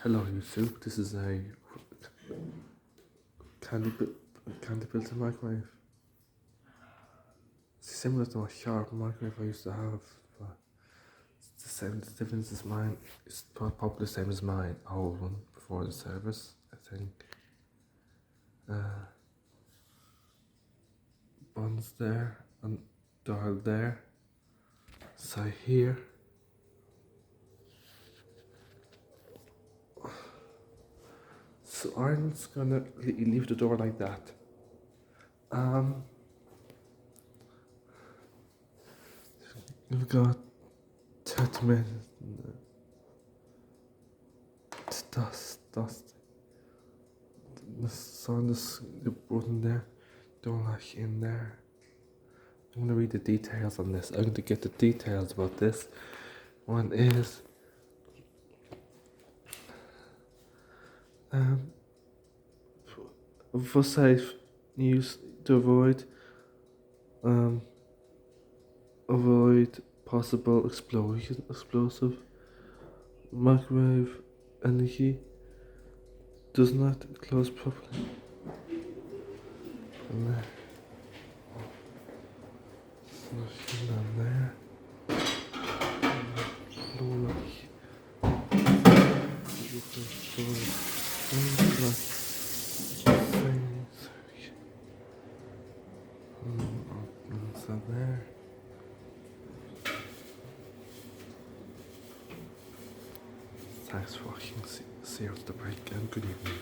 Hello YouTube, this is a candy, candy filter microwave. It's similar to a sharp microwave I used to have, but it's the same. The difference is mine. It's probably the same as my old one before the service, I think. Buttons there and dial there. So here. So I'm just gonna leave the door like that. We've got 30 minutes. It's dust. The button there, door latch in there. I'm gonna read the details on this. I'm going to get the details about this. One is for safe use to avoid possible explosive microwave energy does not close properly. And nothing down there. Door so there. Thanks for watching. See you at the break and good evening.